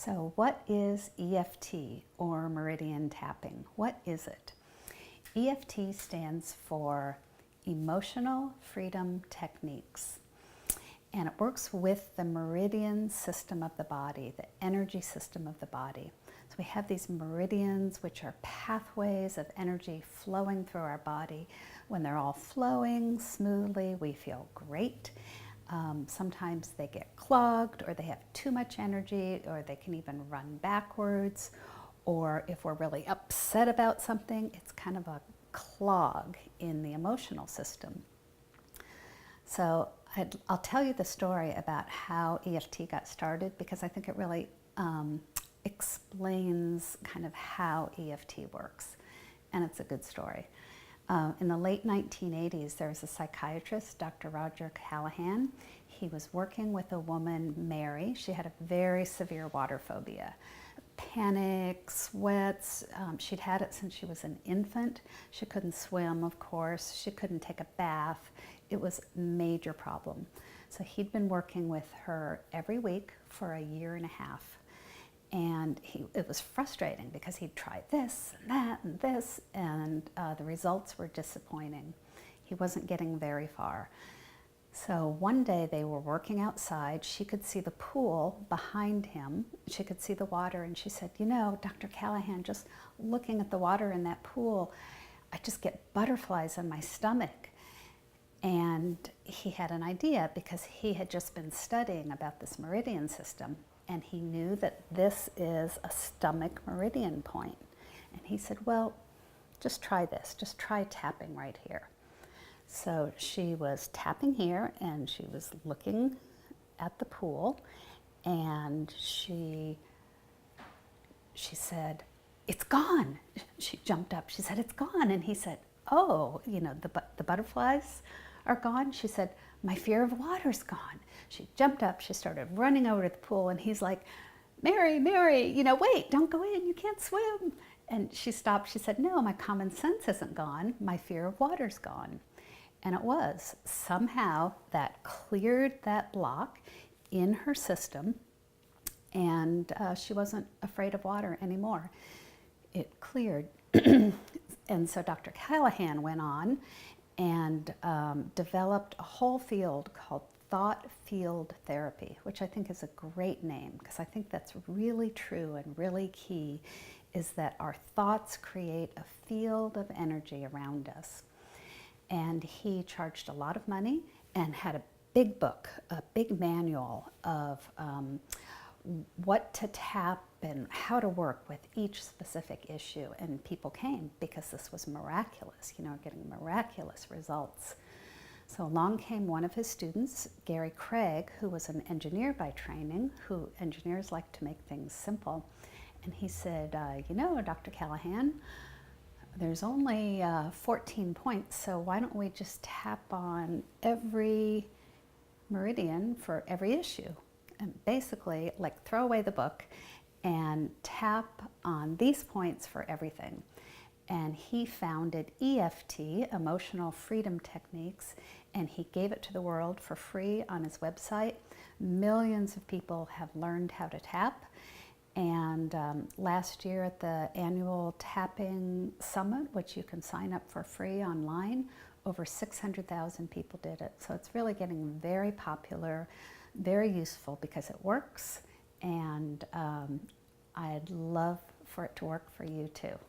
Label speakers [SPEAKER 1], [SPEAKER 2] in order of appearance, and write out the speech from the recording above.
[SPEAKER 1] So what is EFT, or Meridian Tapping? What is it? EFT stands for Emotional Freedom Techniques, and it works with the meridian system of the body, the energy system of the body. So we have these meridians, which are pathways of energy flowing through our body. When they're all flowing smoothly, we feel great. Sometimes they get clogged, or they have too much energy, or they can even run backwards. Or if we're really upset about something, it's kind of a clog in the emotional system. So I'll tell you the story about how EFT got started, because I think it really explains kind of how EFT works, and it's a good story. In the late 1980s, there was a psychiatrist, Dr. Roger Callahan. He was working with a woman, Mary. She had a very severe water phobia. Panic, sweats. She'd had it since she was an infant. She couldn't swim, of course. She couldn't take a bath. It was a major problem. So he'd been working with her every week for a year and a half. And it was frustrating because he'd tried this and that and this, and the results were disappointing. He wasn't getting very far. So one day they were working outside. She could see the pool behind him. She could see the water, and she said, "You know, Dr. Callahan, just looking at the water in that pool, I just get butterflies in my stomach." And he had an idea, because he had just been studying about this meridian system, and he knew that this is a stomach meridian point. And he said, "Well, just try this. Just try tapping right here." So she was tapping here, and she was looking at the pool, and she said, "It's gone." She jumped up. She said, "It's gone." And he said, "Oh, you know, the butterflies are gone?" She said, "My fear of water's gone." She jumped up. She started running over to the pool, and he's like, "Mary, Mary, you know, wait, don't go in. You can't swim." And she stopped. She said, "No, my common sense isn't gone. My fear of water's gone." And it was. Somehow that cleared that block in her system, and she wasn't afraid of water anymore. It cleared. And so Dr. Callahan went on and developed a whole field called thought field therapy, which I think is a great name, because I think that's really true and really key, is that our thoughts create a field of energy around us. And he charged a lot of money and had a big book, a big manual of what to tap and how to work with each specific issue. And people came because this was miraculous, you know, getting miraculous results. So along came one of his students, Gary Craig, who was an engineer by training, who engineers like to make things simple. And he said, "You know, Dr. Callahan, there's only 14 points, so why don't we just tap on every meridian for every issue? And basically, like, throw away the book and tap on these points for everything." And he founded EFT, Emotional Freedom Techniques, and he gave it to the world for free on his website. Millions of people have learned how to tap. And last year at the annual Tapping Summit, which you can sign up for free online, over 600,000 people did it. So it's really getting very popular, very useful, because it works. And I'd love for it to work for you too.